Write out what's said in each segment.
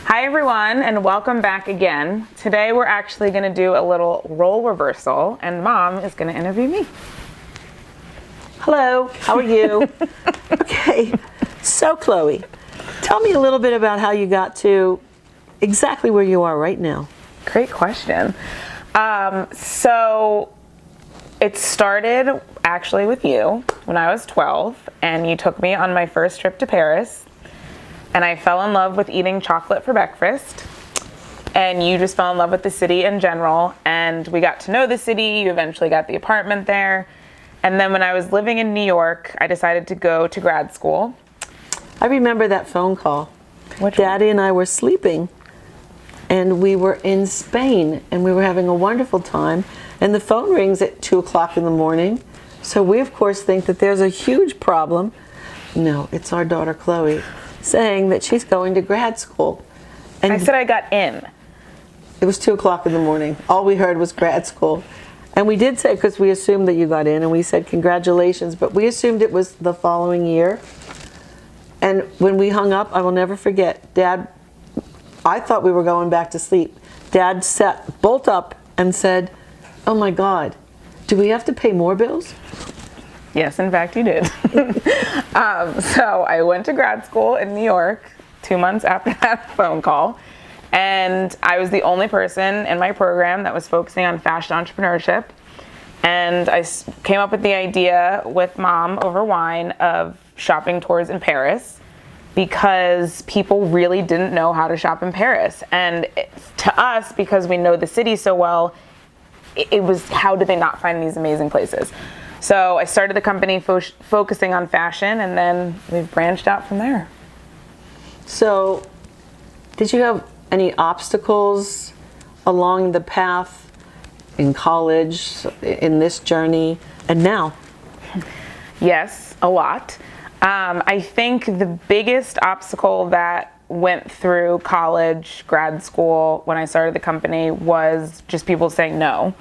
Hi everyone, and welcome back again. Today we're actually going to do a little role reversal, and Mom is going to interview me. Hello, how are you? Okay, so Chloe, tell me a little bit about how you got to exactly where you are right now. Great question. So it started actually with you when I was 12, and you took me on my first trip to Paris. And I fell in love with eating chocolate for breakfast. And you just fell in love with the city in general. And we got to know the city. You eventually got the apartment there. And then when I was living in New York, I decided to go to grad school. I remember that phone call. Which Daddy and I were sleeping, and we were in Spain, and we were having a wonderful time. And the phone rings at 2 o'clock in the morning. So we, of course, think that there's a huge problem. No, it's our daughter, Chloe, saying that she's going to grad school. And I said I got in. it was 2 o'clock in the morning. All we heard was grad school. And we did say, because we assumed that you got in, and we said congratulations, but we assumed it was the following year. And when we hung up, I will never forget, Dad, I thought we were going back to sleep. Dad sat bolt up and said, oh my God, do we have to pay more bills? Yes, in fact, you did. So I went to grad school in New York 2 months after that phone call. And I was the only person in my program that was focusing on fashion entrepreneurship. And I came up with the idea with Mom over wine of shopping tours in Paris, because people really didn't know how to shop in Paris. And to us, because we know the city so well, it was, how did they not find these amazing places? So I started the company focusing on fashion, and then we've branched out from there. So, did you have any obstacles along the path in college, in this journey, and now? Yes, a lot. I think the biggest obstacle that went through college, grad school, when I started the company was just people saying no.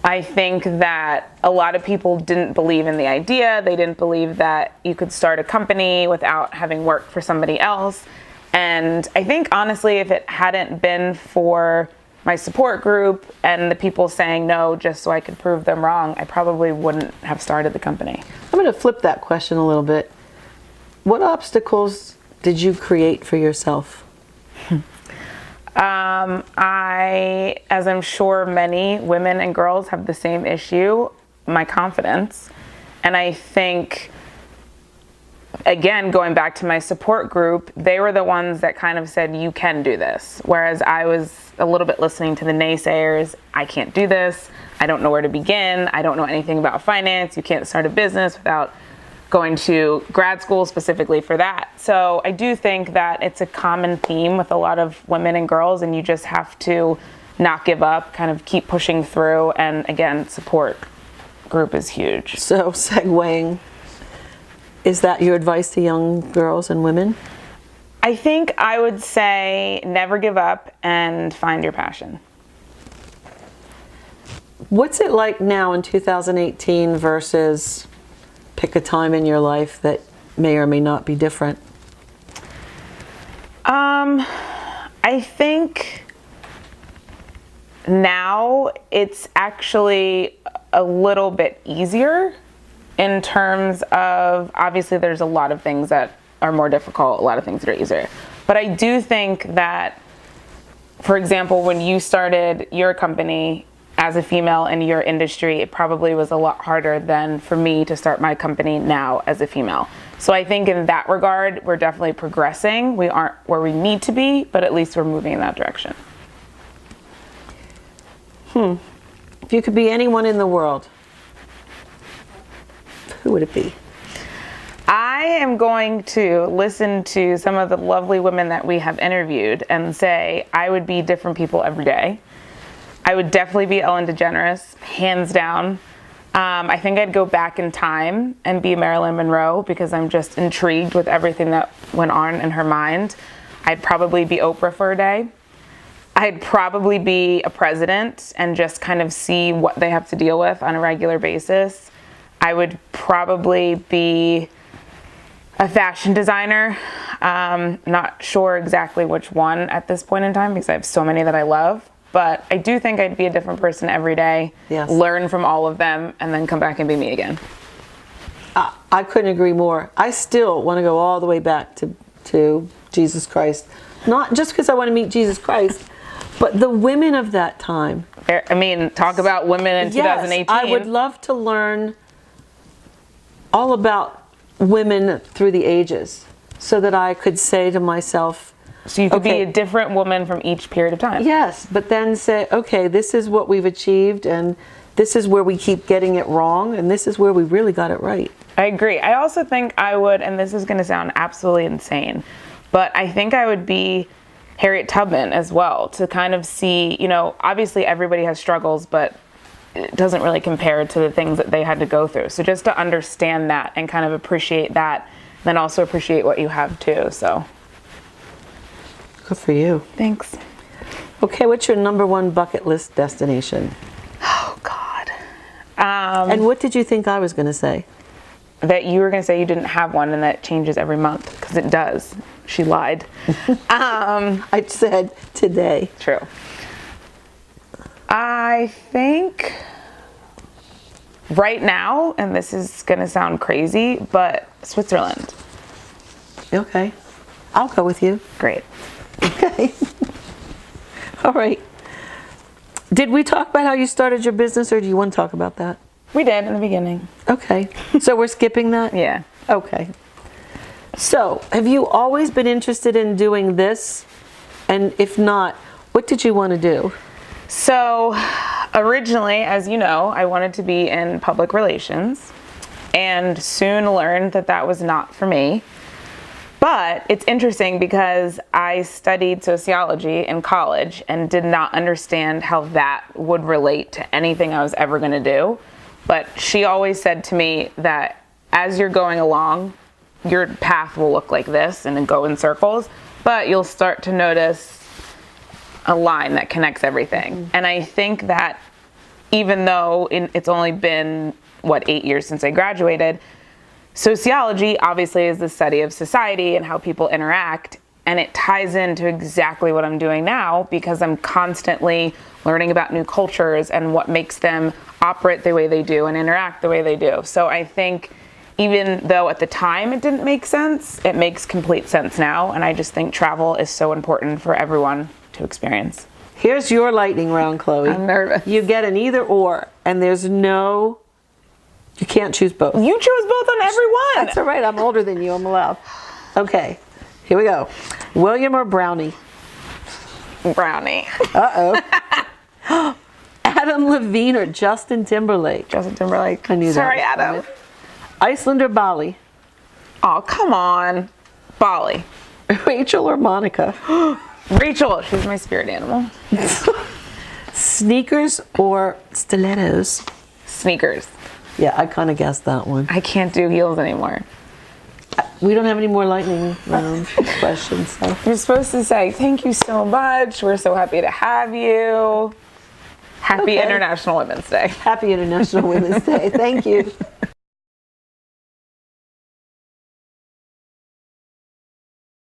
I think that a lot of people didn't believe in the idea. They didn't believe that you could start a company without having worked for somebody else. And I think, honestly, if it hadn't been for my support group and the people saying no just so I could prove them wrong, I probably wouldn't have started the company. I'm going to flip that question a little bit. What obstacles did you create for yourself? As I'm sure many women and girls have the same issue, my confidence. And I think, again, going back to my support group, they were the ones that kind of said, you can do this. Whereas I was a little bit listening to the naysayers. I can't do this. I don't know where to begin. I don't know anything about finance. You can't start a business without going to grad school specifically for that. So I do think that it's a common theme with a lot of women and girls, and you just have to not give up, kind of keep pushing through. And again, support group is huge. So, segueing, is that your advice to young girls and women? I think I would say never give up and find your passion. What's it like now in 2018 versus pick a time in your life that may or may not be different? I think now it's actually a little bit easier in terms of, obviously there's a lot of things that are more difficult, a lot of things that are easier. But I do think that, for example, when you started your company as a female in your industry, it probably was a lot harder than for me to start my company now as a female. So I think in that regard, we're definitely progressing. We aren't where we need to be, but at least we're moving in that direction. If you could be anyone in the world, who would it be? I am going to listen to some of the lovely women that we have interviewed and say I would be different people every day. I would definitely be Ellen DeGeneres, hands down. I think I'd go back in time and be Marilyn Monroe, because I'm just intrigued with everything that went on in her mind. I'd probably be Oprah for a day. I'd probably be a president and just kind of see what they have to deal with on a regular basis. I would probably be a fashion designer. Not sure exactly which one at this point in time because I have so many that I love. But I do think I'd be a different person every day, Yes. learn from all of them, and then come back and be me again. I couldn't agree more. I still want to go all the way back to Jesus Christ. Not just because I want to meet Jesus Christ, but the women of that time. I mean, talk about women in 2018. I would love to learn all about women through the ages so that I could say to myself, So you could okay, be a different woman from each period of time. yes, but then say, okay, this is what we've achieved and this is where we keep getting it wrong and this is where we really got it right. I agree. I also think I would, and this is going to sound absolutely insane, but I think I would be Harriet Tubman as well, to kind of see, you know, obviously everybody has struggles, but it doesn't really compare to the things that they had to go through. So just to understand that and kind of appreciate that, then also appreciate what you have too. So Good for you. thanks. Okay, what's your number one bucket list destination? Oh God. And what did you think I was going to say? That you were going to say you didn't have one and that it changes every month, because it does. She lied. I said today. True. I think right now, and this is going to sound crazy, but Switzerland. Okay, I'll go with you. Great. Okay. All right. Did we talk about how you started your business, or do you want to talk about that? We did in the beginning. Okay. So we're skipping that? Yeah. Okay. So, have you always been interested in doing this? And if not, what did you want to do? So originally, as you know, I wanted to be in public relations and soon learned that that was not for me. But it's interesting because I studied sociology in college and did not understand how that would relate to anything I was ever going to do. But she always said to me that as you're going along, your path will look like this and then go in circles, but you'll start to notice a line that connects everything. Mm-hmm. And I think that even though it's only been, 8 years since I graduated, sociology obviously is the study of society and how people interact, and it ties into exactly what I'm doing now because I'm constantly learning about new cultures and what makes them operate the way they do and interact the way they do. So I think even though at the time it didn't make sense, it makes complete sense now, and I just think travel is so important for everyone to experience. Here's your lightning round, Chloe. I'm nervous. You get an either or, and you can't choose both. You chose both on every one. That's all right. I'm older than you. I'm allowed. Okay. Here we go. William or Brownie? Brownie. Uh-oh. Adam Levine or Justin Timberlake? Justin Timberlake. I knew that. Sorry, Adam. Iceland or Bali? Oh, come on. Bali. Rachel or Monica? Rachel. She's my spirit animal. Sneakers or stilettos? Sneakers. Yeah, I kind of guessed that one. I can't do heels anymore. We don't have any more lightning round questions. So. You're supposed to say, thank you so much. We're so happy to have you. Happy Okay. International Women's Day. Happy International Women's Day. Thank you.